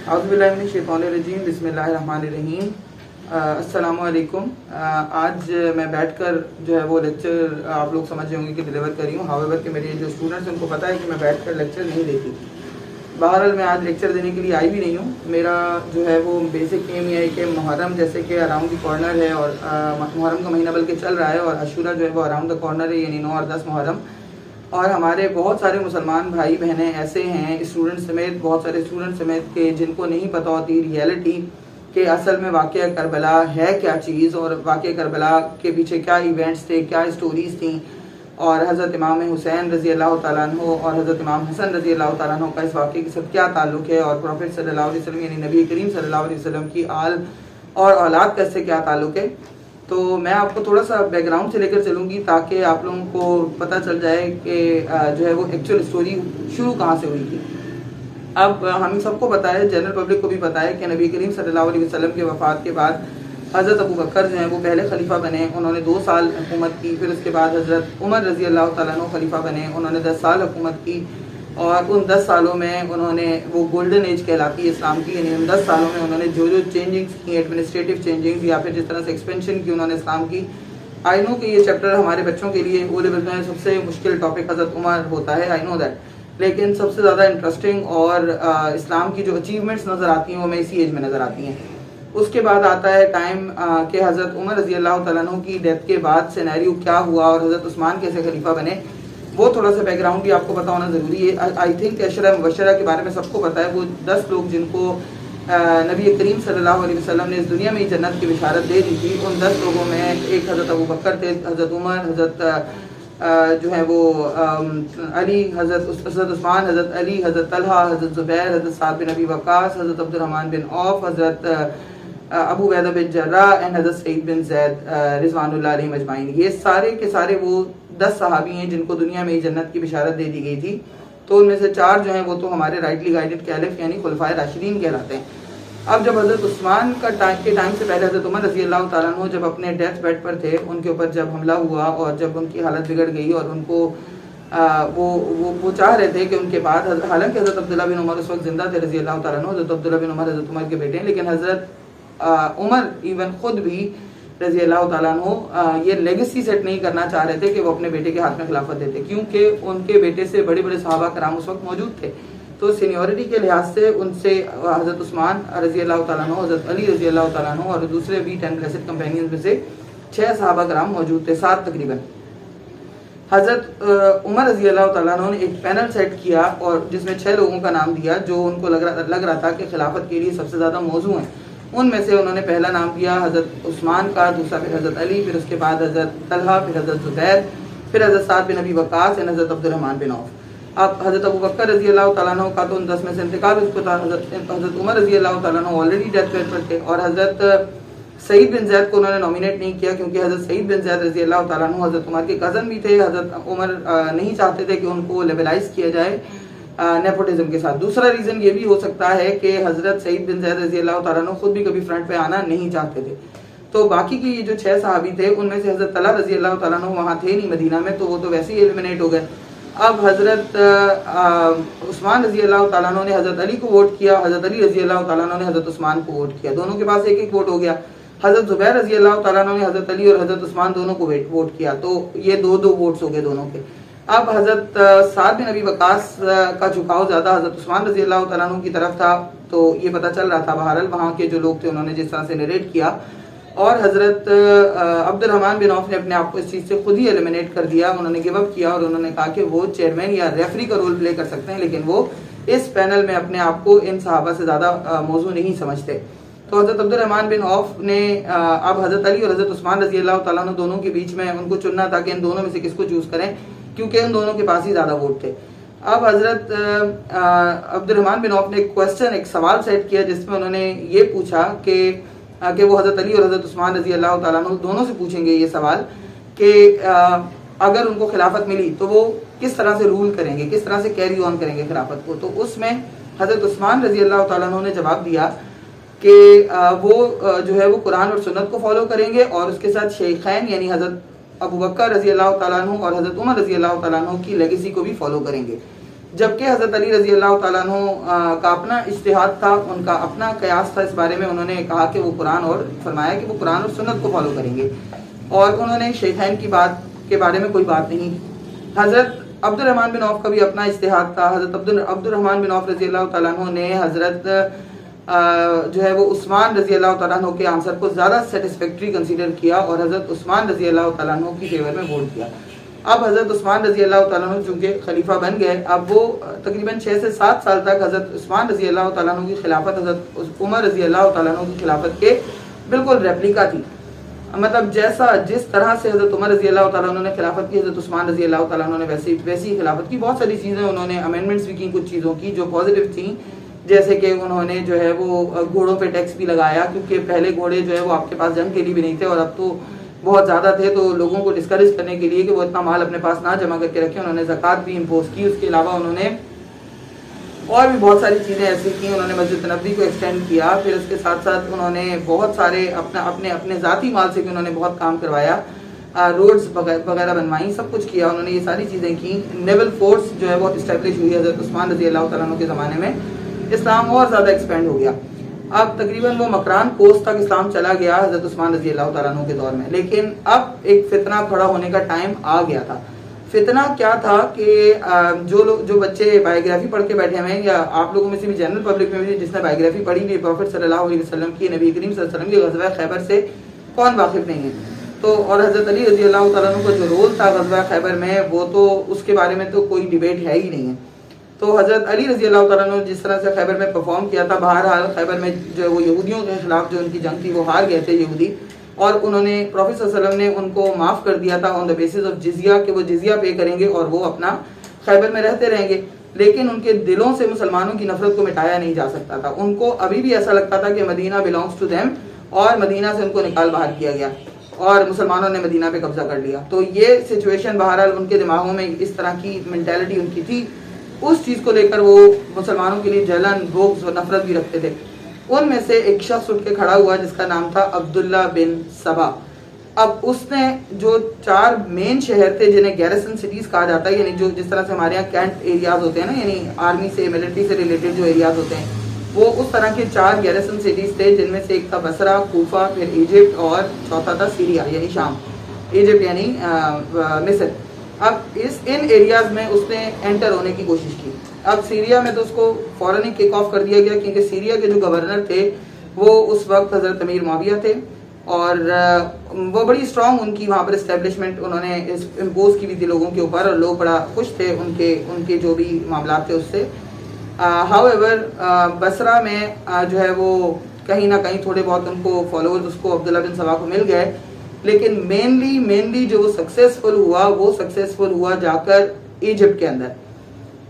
اعوذ باللہ من الشیطان الرجیم، بسم اللہ الرحمن الرحیم۔ السلام علیکم۔ آج میں بیٹھ کر جو ہے وہ لیکچر آپ لوگ سمجھ ہوں گے کہ ڈلیور کر رہی ہوں، ہاویور کہ میرے جو اسٹوڈنٹس ہیں ان کو پتہ ہے کہ میں بیٹھ کر لیکچر نہیں دیتی۔ بہرحال میں آج لیکچر دینے کے لیے آئی بھی نہیں ہوں۔ میرا جو ہے وہ بیسک ایم یہ ہے کہ محرم جیسے کہ اراؤنڈ دی کارنر ہے، اور محرم کا مہینہ بلکہ چل رہا ہے، اور عاشورہ جو ہے وہ اراؤنڈ دا کارنر ہے، یعنی 9 اور 10 محرم۔ اور ہمارے بہت سارے مسلمان بھائی بہنیں ایسے ہیں، اسٹوڈنٹ سمیت، بہت سارے اسٹوڈنٹ سمیت، کہ جن کو نہیں پتہ ہوتی ریئلٹی کہ اصل میں واقعہ کربلا ہے کیا چیز، اور واقعہ کربلا کے پیچھے کیا ایونٹس تھے، کیا اسٹوریز تھیں، اور حضرت امام حسین رضی اللہ تعالیٰ عنہ اور حضرت امام حسن رضی اللہ تعالیٰ عنہ کا اس واقعے کے ساتھ کیا تعلق ہے، اور پروفیٹ صلی اللہ علیہ وسلم یعنی نبی کریم صلی اللہ علیہ وسلم کی آل اور اولاد کا اس سے کیا تعلق ہے۔ تو میں آپ کو تھوڑا سا بیک گراؤنڈ سے لے کر چلوں گی تاکہ آپ لوگوں کو پتہ چل جائے کہ جو ہے وہ ایکچوئل اسٹوری شروع کہاں سے ہوئی تھی۔ اب ہم سب کو پتہ ہے، جنرل پبلک کو بھی پتہ ہے کہ نبی کریم صلی اللہ علیہ وسلم کے وفات کے بعد حضرت ابو بکر جو ہیں وہ پہلے خلیفہ بنے، انہوں نے 2 سال حکومت کی۔ پھر اس کے بعد حضرت عمر رضی اللہ تعالیٰ عنہ خلیفہ بنے، انہوں نے 10 سال حکومت کی، اور ان 10 سالوں میں انہوں نے وہ گولڈن ایج کہلاتی ہے اسلام کی، یعنی ان 10 سالوں میں انہوں نے جو چینجنگز کی، ایڈمنسٹریٹو چینجنگز یا پھر جس طرح سے ایکسپینشن کی انہوں نے اسلام کی۔ آئی نو کہ یہ چیپٹر ہمارے بچوں کے لیے او لیول میں سب سے مشکل ٹاپک حضرت عمر ہوتا ہے، آئی نو دیٹ، لیکن سب سے زیادہ انٹرسٹنگ اور اسلام کی جو اچیومنٹس نظر آتی ہیں وہ میں اسی ایج میں نظر آتی ہیں۔ اس کے بعد آتا ہے ٹائم کہ حضرت عمر رضی اللہ تعالیٰ عنہ کی ڈیتھ کے بعد سینیریو کیا ہوا اور حضرت عثمان کیسے خلیفہ بنے، وہ تھوڑا سا بیک گراؤنڈ بھی آپ کو پتہ ہونا ضروری ہے۔ آئی تھنک عشرہ مبشرہ کے بارے میں سب کو پتہ ہے، وہ 10 لوگ جن کو نبی کریم صلی اللہ علیہ وسلم نے اس دنیا میں ہی جنت کی بشارت دے دی تھی۔ ان 10 لوگوں میں ایک حضرت ابو بکر تھے، حضرت عمر، حضرت جو ہے وہ علی، حضرت عثمان، حضرت علی، حضرت طلحہ، حضرت زبیر، حضرت سعد بن ابی وقاص، حضرت عبد الرحمن بن عوف، حضرت ابو عبیدہ بن جراح اینڈ حضرت سعید بن زید رضوان اللہ علیہم اجمعین۔ یہ سارے کے سارے وہ 10 صحابی ہیں جن کو دنیا میں ہی جنت کی بشارت دے دی گئی تھی۔ تو ان میں سے 4 جو ہیں وہ تو ہمارے رائٹلی گائیڈڈ کیلف یعنی خلفائے راشدین کہلاتے ہیں۔ اب جب حضرت عثمان کے ٹائم سے پہلے حضرت عمر رضی اللہ تعالیٰ عنہ جب اپنے ڈیتھ بیڈ پر تھے، ان کے اوپر جب حملہ ہوا اور جب ان کی حالت بگڑ گئی، اور ان کو وہ چاہ رہے تھے کہ ان کے بعد، حالانکہ حضرت عبداللہ بن عمر اس وقت زندہ تھے رضی اللہ تعالیٰ عنہ، حضرت عبداللہ بن عمر حضرت عمر کے بیٹے ہیں، لیکن حضرت عمر ایون خود بھی رضی اللہ تعالیٰ عنہ یہ لیگیسی سیٹ نہیں کرنا چاہ رہے تھے کہ وہ اپنے بیٹے کے ہاتھ میں خلافت دیتے، کیونکہ ان کے بیٹے سے بڑے بڑے صحابہ کرام اس وقت موجود تھے۔ تو سینیورٹی کے لحاظ سے ان سے حضرت عثمان رضی اللہ تعالیٰ عنہ، حضرت علی رضی اللہ تعالیٰ عنہ اور دوسرے بھی 10 بلیسڈ کمپینینز میں سے 6 صحابہ کرام موجود تھے، 7 تقریباً۔ حضرت عمر رضی اللہ تعالیٰ عنہ نے ایک پینل سیٹ کیا اور جس میں 6 لوگوں کا نام دیا جو ان کو لگ رہا تھا کہ خلافت کے لیے سب سے زیادہ موزوں ہیں۔ ان میں سے انہوں نے پہلا نام دیا حضرت عثمان کا، دوسرا پھر حضرت علی، پھر اس کے بعد حضرت طلحہ، پھر حضرت زبیر، پھر حضرت سعد بن ابی وقاص اور حضرت عبد الرحمن بن عوف۔ اب حضرت ابو بکر رضی اللہ تعالیٰ عنہ کا تو ان 10 میں سے انتقال ہو چکا تھا، حضرت عمر رضی اللہ تعالیٰ عنہ آلریڈی ڈیتھ بیڈ پر تھے، اور حضرت سعید بن زید کو انہوں نے نامینیٹ نہیں کیا کیونکہ حضرت سعید بن زید رضی اللہ تعالیٰ عنہ حضرت عمر کے کزن بھی تھے۔ حضرت عمر نہیں چاہتے تھے کہ ان کو لیبلائز کیا جائے نیپوٹزم کے ساتھ۔ دوسرا ریزن یہ بھی ہو سکتا ہے کہ حضرت سعید بن زید رضی اللہ تعالیٰ عنہ خود بھی کبھی فرنٹ پہ آنا نہیں چاہتے تھے۔ تو باقی کی یہ جو 6 صحابی تھے ان میں سے حضرت طلحہ رضی اللہ تعالیٰ عنہ وہاں تھے نہیں مدینہ میں، تو وہ تو ویسے ہی ایلیمنیٹ ہو گئے۔ اب حضرت عثمان رضی اللہ تعالیٰ عنہ نے حضرت علی کو ووٹ کیا، حضرت علی رضی اللہ تعالیٰ عنہ نے حضرت عثمان کو ووٹ کیا، دونوں کے پاس ایک ایک ووٹ ہو گیا۔ حضرت زبیر رضی اللہ تعالیٰ عنہ نے حضرت علی اور حضرت عثمان دونوں کو ووٹ کیا، تو یہ 2 ووٹس ہو گئے دونوں کے۔ اب حضرت سعد بن ابی وقاص کا جھکاؤ زیادہ حضرت عثمان رضی اللہ تعالیٰ عنہ کی طرف تھا، تو یہ پتہ چل رہا تھا بہرحال وہاں کے جو لوگ تھے انہوں نے جس طرح سے نریٹ کیا، اور حضرت عبد الرحمن بن عوف نے اپنے آپ کو اس چیز سے خود ہی ایلیمنیٹ کر دیا، انہوں نے گیو اپ کیا اور انہوں نے کہا کہ وہ چیئرمین یا ریفری کا رول پلے کر سکتے ہیں، لیکن وہ اس پینل میں اپنے آپ کو ان صحابہ سے زیادہ موضوع نہیں سمجھتے۔ تو حضرت عبد الرحمن بن عوف نے اب حضرت علی اور حضرت عثمان رضی اللہ تعالیٰ عنہ دونوں کے بیچ میں ان کو چننا تھا کہ ان دونوں میں سے کس کو چوز کریں، کیونکہ ان دونوں کے پاس ہی زیادہ ووٹ تھے۔ اب حضرت عبد الرحمن بن عوف نے ایک سوال سیٹ کیا جس میں انہوں نے یہ پوچھا کہ وہ حضرت علی اور حضرت عثمان رضی اللہ تعالیٰ عنہ دونوں سے پوچھیں گے یہ سوال کہ اگر ان کو خلافت ملی تو وہ کس طرح سے رول کریں گے، کس طرح سے کیری آن کریں گے خلافت کو۔ تو اس میں حضرت عثمان رضی اللہ تعالیٰ عنہ نے جواب دیا کہ وہ جو ہے وہ قرآن اور سنت کو فالو کریں گے، اور اس کے ساتھ شیخین یعنی حضرت ابو بکر رضی اللہ تعالیٰ عنہ اور حضرت عمر رضی اللہ تعالیٰ عنہ کی لیگیسی کو بھی فالو کریں گے۔ جبکہ حضرت علی رضی اللہ تعالیٰ عنہ کا اپنا اجتہاد تھا، ان کا اپنا قیاس تھا اس بارے میں. انہوں نے کہا کہ وہ قرآن اور فرمایا کہ وہ قرآن اور سنت کو فالو کریں گے، اور انہوں نے شیخین کی بات کے بارے میں کوئی بات نہیں کی. حضرت عبد الرحمن بن عوف کا بھی اپنا اجتہاد تھا. حضرت عبد الرحمن بن عوف رضی اللہ تعالیٰ عنہ نے حضرت جو ہے وہ عثمان رضی اللہ تعالیٰ عنہ کے آنسر کو زیادہ سیٹسفیکٹری کنسیڈر کیا اور حضرت عثمان رضی اللہ تعالیٰ عنہ کی فیور میں ووٹ کیا. اب حضرت عثمان رضی اللہ تعالیٰ عنہ چونکہ خلیفہ بن گئے، اب وہ تقریباً 6 سے 7 سال تک حضرت عثمان رضی اللہ تعالیٰ عنہ کی خلافت حضرت عمر رضی اللہ تعالیٰ عنہ کی خلافت کے بالکل ریپلیکا تھی. مطلب جس طرح سے حضرت عمر رضی اللہ تعالیٰ عنہ نے خلافت کی، حضرت عثمان رضی اللہ تعالیٰ عنہ نے ویسی خلافت کی. بہت ساری چیزیں انہوں نے امینڈمنٹس بھی کی کچھ چیزوں کی جو پازیٹیو تھیں، جیسے کہ انہوں نے جو ہے وہ گھوڑوں پہ ٹیکس بھی لگایا، کیونکہ پہلے گھوڑے جو ہے وہ آپ کے پاس جنگ کے لیے بھی نہیں تھے اور اب تو بہت زیادہ تھے، تو لوگوں کو ڈسکریج کرنے کے لیے کہ وہ اتنا مال اپنے پاس نہ جمع کر کے رکھیں، انہوں نے زکوٰۃ بھی امپوز کی. اس کے علاوہ انہوں نے اور بھی بہت ساری چیزیں ایسی کی. انہوں نے مسجد نبوی کو ایکسٹینڈ کیا. پھر اس کے ساتھ ساتھ انہوں نے بہت سارے اپنے ذاتی مال سے بھی انہوں نے بہت کام کروایا، روڈز وغیرہ بنوائی، سب کچھ کیا. انہوں نے یہ ساری چیزیں کی. نیول فورس جو ہے وہ اسٹیبلش ہوئی حضرت عثمان رضی اللہ تعالیٰ عنہ کے زمانے میں. اسلام اور زیادہ ایکسپینڈ ہو گیا. اب تقریباً وہ مکران کوس تک اسلام چلا گیا حضرت عثمان رضی اللہ تعالیٰ عنہ کے دور میں. لیکن اب ایک فتنہ کھڑا ہونے کا ٹائم آ گیا تھا. فتنہ کیا تھا کہ جو بچے بایوگرافی پڑھ کے بیٹھے ہوئے ہیں، یا آپ لوگوں میں سے بھی جنرل پبلک میں بھی جس نے بایوگرافی پڑھی ہوئی پروفٹ صلی اللہ علیہ وسلم کی، نبی کریم صلی اللہ علیہ وسلم کی غزوہ خیبر سے کون واقف نہیں ہے؟ تو اور حضرت علی رضی اللہ تعالیٰ عنہ کا جو رول تھا غزوہ خیبر میں، وہ تو اس کے بارے میں تو کوئی ڈیبیٹ ہے ہی نہیں ہے. تو حضرت علی رضی اللہ تعالیٰ عنہ جس طرح سے خیبر میں پرفارم کیا تھا، بہرحال خیبر میں جو وہ یہودیوں کے خلاف جو ان کی جنگ تھی وہ ہار گئے تھے یہودی، اور انہوں نے پروفیٹ صلی اللہ علیہ وسلم نے ان کو معاف کر دیا تھا آن دا بیسس آف جزیہ، کہ وہ جزیہ پے کریں گے اور وہ اپنا خیبر میں رہتے رہیں گے. لیکن ان کے دلوں سے مسلمانوں کی نفرت کو مٹایا نہیں جا سکتا تھا. ان کو ابھی بھی ایسا لگتا تھا کہ مدینہ بلانگس ٹو دیم، اور مدینہ سے ان کو نکال باہر کیا گیا اور مسلمانوں نے مدینہ پہ قبضہ کر لیا. تو یہ سچویشن بہرحال ان کے دماغوں میں اس طرح کی مینٹیلٹی ان کی تھی. اس چیز کو لے کر وہ مسلمانوں کے لیے جلن، بغض و نفرت بھی رکھتے تھے. ان میں سے ایک شخص اٹھ کے کھڑا ہوا جس کا نام تھا عبداللہ بن سبا. اب اس نے جو 4 مین شہر تھے جنہیں گیرسن سٹیز کہا جاتا ہے، یعنی جو جس طرح سے ہمارے یہاں کینٹ ایریاز ہوتے ہیں نا، یعنی آرمی سے ملٹری سے ریلیٹڈ جو ایریاز ہوتے ہیں، وہ اس طرح کے 4 گیرسن سٹیز تھے، جن میں سے ایک تھا بصرہ، کوفہ، پھر ایجپٹ، اور چوتھا تھا سیریا یعنی شام. ایجپٹ یعنی مصر. اب ان ایریاز میں اس نے انٹر ہونے کی کوشش کی. اب سیریا میں تو اس کو فوراً ہی کک آف کر دیا گیا، کیونکہ سیریا کے جو گورنر تھے وہ اس وقت حضرت امیر معاویہ تھے، اور وہ بڑی اسٹرانگ ان کی وہاں پر اسٹیبلشمنٹ انہوں نے امپوز کی بھی تھی لوگوں کے اوپر، اور لوگ بڑا خوش تھے ان کے جو بھی معاملات تھے اس سے. ہاؤ ایور بصرہ میں جو ہے وہ کہیں نہ کہیں تھوڑے بہت ان کو فالوورز اس کو عبداللہ بن سبا کو مل گئے. لیکن مینلی جو وہ سکسیسفل ہوا جا کر ایجپٹ کے اندر.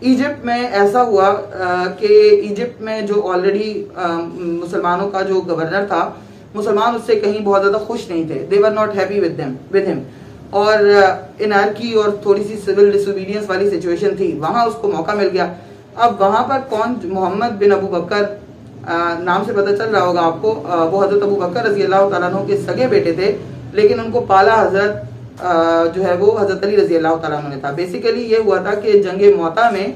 ایجپٹ میں ایسا ہوا کہ ایجپٹ میں جو آلریڈی مسلمانوں کا جو گورنر تھا، مسلمان اس سے کہیں بہت زیادہ خوش نہیں تھے. they were not happy with him. اور انارکی اور تھوڑی سی سول ڈسوبیڈینس والی سچویشن تھی. وہاں اس کو موقع مل گیا. اب وہاں پر کون؟ محمد بن ابو بکر نام سے پتہ چل رہا ہوگا آپ کو. وہ حضرت ابو بکر رضی اللہ تعالیٰ عنہ کے سگے بیٹے تھے، لیکن ان کو پالا حضرت جو ہے وہ حضرت علی رضی اللہ تعالیٰ عنہ نے تھا. بیسیکلی یہ ہوا تھا کہ جنگ موتا میں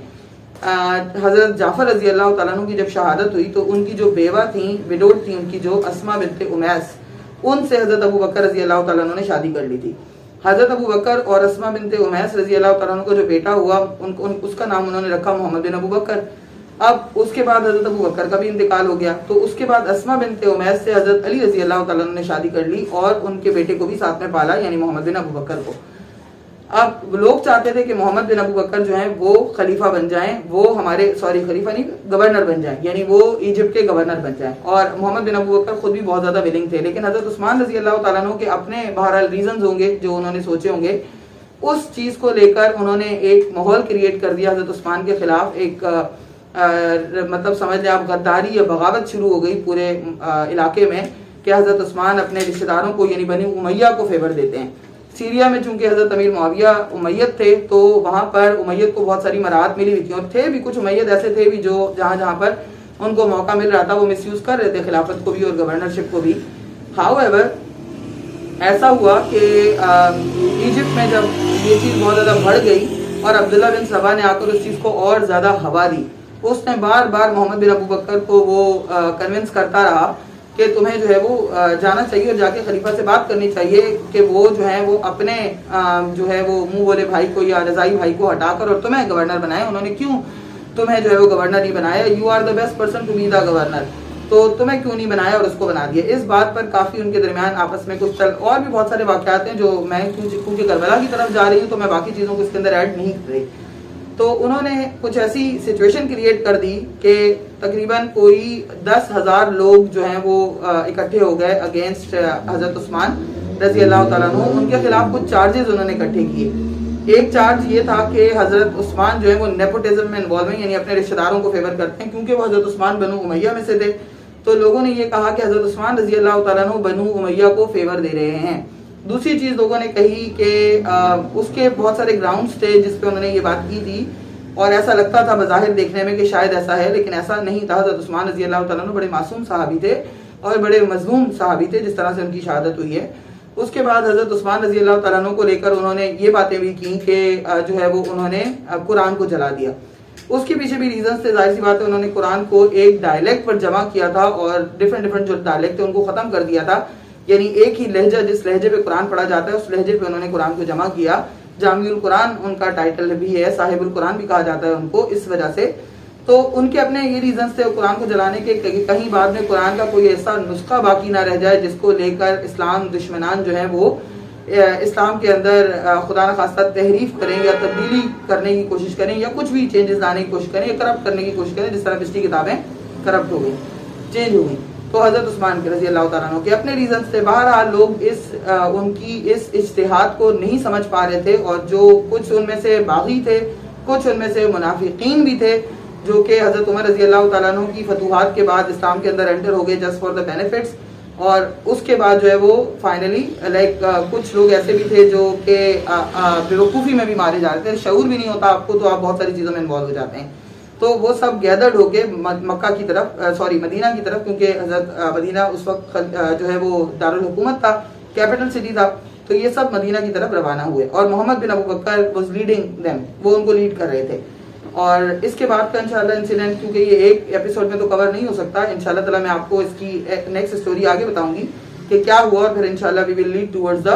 حضرت جعفر رضی اللہ تعالیٰ عنہ کی جب شہادت ہوئی تو ان کی جو بیوہ تھیں، وڈوڈ تھیں ان کی، جو اسما بنت امیس، ان سے حضرت ابو بکر رضی اللہ تعالیٰ عنہ نے شادی کر لی تھی. حضرت ابو بکر اور اسما بنت امیس رضی اللہ تعالیٰ عنہ کو جو بیٹا ہوا اس کا نام انہوں نے رکھا محمد بن ابو بکر. اب اس کے بعد حضرت ابو بکر کا بھی انتقال ہو گیا، تو اس کے بعد اسما بنت امیس سے حضرت علی رضی اللہ تعالیٰ عنہ نے شادی کر لی اور ان کے بیٹے کو بھی ساتھ میں پالا، یعنی محمد بن ابو بکر کو. اب لوگ چاہتے تھے کہ محمد بن ابو بکر جو ہیں وہ خلیفہ بن جائیں، وہ ہمارے خلیفہ نہیں، گورنر بن جائیں، یعنی وہ ایجپٹ کے گورنر بن جائیں. اور محمد بن ابو بکر خود بھی بہت زیادہ ولنگ تھے. لیکن حضرت عثمان رضی اللہ تعالیٰ عنہ کے اپنے بہرحال ریزنز ہوں گے جو انہوں نے سوچے ہوں گے. اس چیز کو لے کر انہوں نے ایک ماحول کریٹ کر دیا حضرت عثمان کے خلاف. ایک مطلب سمجھ لیں آپ غداری یا بغاوت شروع ہو گئی پورے علاقے میں کہ حضرت عثمان اپنے رشتہ داروں کو یعنی بنی امیہ کو فیور دیتے ہیں. سیریا میں چونکہ حضرت امیر معاویہ امیت تھے تو وہاں پر امیت کو بہت ساری مراحت ملی ہوئی تھیں، اور تھے بھی کچھ امیت ایسے تھے بھی جو جہاں پر ان کو موقع مل رہا تھا وہ مس یوز کر رہے تھے خلافت کو بھی اور گورنرشپ کو بھی. ہاؤ ایور ایسا ہوا کہ ایجپٹ میں جب یہ چیز بہت زیادہ بڑھ گئی اور عبداللہ بن سبا نے آ کر اس چیز کو اور زیادہ ہوا دی. اس نے بار بار محمد بن ابو بکر کو وہ کنونس کرتا رہا کہ تمہیں جو ہے وہ جانا چاہیے اور جا کے خلیفہ سے بات کرنی چاہیے کہ وہ جو ہے وہ اپنے جو ہے وہ منہ بولے بھائی کو یا رضائی بھائی کو ہٹا کر اور تمہیں گورنر بنائے. انہوں نے کیوں تمہیں جو ہے وہ گورنر نہیں بنایا؟ You are the best person to be the governor, تو تمہیں کیوں نہیں بنایا اور اس کو بنا دیا. اس بات پر کافی ان کے درمیان آپس میں کچھ اور بھی بہت سارے واقعات ہیں جو میں کیونکہ کربلا کی طرف جا رہی ہوں تو میں باقی چیزوں کو اس کے اندر ایڈ نہیں کر رہی. تو انہوں نے کچھ ایسی سچویشن کریٹ کر دی کہ تقریباً کوئی 10,000 لوگ جو ہیں وہ اکٹھے ہو گئے اگینسٹ حضرت عثمان رضی اللہ تعالیٰ عنہ. ان کے خلاف کچھ چارجز انہوں نے اکٹھے کیے. ایک چارج یہ تھا کہ حضرت عثمان جو ہے وہ نیپوٹزم میں انوالو ہیں, یعنی اپنے رشتہ داروں کو فیور کرتے ہیں کیونکہ وہ حضرت عثمان بنو امیہ میں سے تھے. تو لوگوں نے یہ کہا کہ حضرت عثمان رضی اللہ تعالیٰ عنہ بنو امیہ کو فیور دے رہے ہیں. دوسری چیز لوگوں نے کہی کہ اس کے بہت سارے گراؤنڈز تھے جس پہ انہوں نے یہ بات کی تھی اور ایسا لگتا تھا بظاہر دیکھنے میں کہ شاید ایسا ہے, لیکن ایسا نہیں تھا. حضرت عثمان رضی اللہ تعالیٰ عنہ بڑے معصوم صحابی تھے اور بڑے مظلوم صحابی تھے جس طرح سے ان کی شہادت ہوئی ہے. اس کے بعد حضرت عثمان رضی اللہ تعالیٰ عنہ کو لے کر انہوں نے یہ باتیں بھی کی کہ جو ہے وہ انہوں نے قرآن کو جلا دیا. اس کے پیچھے بھی ریزنز تھے, ظاہر سی بات ہے انہوں نے قرآن کو ایک ڈائلیکٹ پر جمع کیا تھا اور ڈفرینٹ جو ڈائلیکٹ تھے ان کو ختم کر دیا تھا, یعنی ایک ہی لہجہ جس لہجے پہ قرآن پڑھا جاتا ہے اس لہجے پہ انہوں نے قرآن کو جمع کیا. جامع القرآن ان کا ٹائٹل بھی ہے, صاحب القرآن بھی کہا جاتا ہے ان کو اس وجہ سے. تو ان کے اپنے یہ ریزنز تھے قرآن کو جلانے کے, کہیں بعد میں قرآن کا کوئی ایسا نسخہ باقی نہ رہ جائے جس کو لے کر اسلام دشمنان جو ہیں وہ اسلام کے اندر خدا نخواستہ تحریف کریں یا تبدیلی کرنے کی کوشش کریں یا کچھ بھی چینجز لانے کی کوشش کریں یا کرپٹ کرنے کی کوشش کریں, جس طرح پچھلی کتابیں کرپٹ ہو گئی, چینج ہو گئی. تو حضرت عثمان کے رضی اللہ تعالیٰ عنہ کے اپنے ریزنز تھے. بہرحال لوگ ان کی اس اجتہاد کو نہیں سمجھ پا رہے تھے اور جو کچھ ان میں سے باغی تھے, کچھ ان میں سے منافقین بھی تھے جو کہ حضرت عمر رضی اللہ تعالیٰ عنہ کی فتوحات کے بعد اسلام کے اندر انٹر ہو گئے جسٹ فار دا بینیفٹس. اور اس کے بعد جو ہے وہ فائنلی کچھ لوگ ایسے بھی تھے جو کہ بیوقوفی میں بھی مارے جا رہے تھے. شعور بھی نہیں ہوتا آپ کو تو آپ بہت ساری چیزوں میں انوالو ہو جاتے ہیں. تو وہ سب گیدرڈ ہو کے مکہ کی طرف مدینہ کی طرف, کیونکہ حضرت مدینہ اس وقت جو ہے وہ دارالحکومت تھا, کیپٹل سٹی تھا, تو یہ سب مدینہ کی طرف روانہ ہوئے اور محمد بن ابو بکر واز لیڈنگ دیم, وہ ان کو لیڈ کر رہے تھے. اور اس کے بعد کا انشاءاللہ انسیڈنٹ, کیونکہ یہ ایک ایپیسوڈ میں تو کور نہیں ہو سکتا, انشاءاللہ تعالیٰ میں آپ کو اس کی نیکسٹ اسٹوری آگے بتاؤں گی کہ کیا ہوا, اور پھر انشاءاللہ we will lead towards the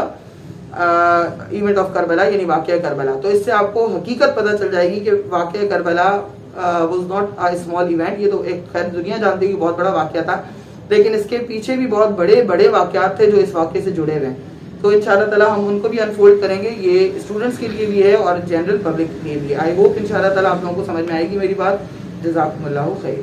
event of Karbala, یعنی واقعہ کربلا. تو اس سے آپ کو حقیقت پتہ چل جائے گی کہ واقعہ Karbala was not a small event. یہ تو ایک خیر دنیا جانتی ہے کہ بہت بڑا واقعہ تھا, لیکن اس کے پیچھے بھی بہت بڑے بڑے واقعات تھے جو اس واقعے سے جڑے ہوئے ہیں. تو انشاءاللہ تعالیٰ ہم ان کو بھی انفولڈ کریں گے. یہ اسٹوڈنٹس کے لیے بھی ہے اور جنرل پبلک کے لیے بھی. آئی ہوپ انشاءاللہ تعالیٰ آپ لوگوں کو سمجھ میں آئے گی میری بات. جزاکم اللہ خیر.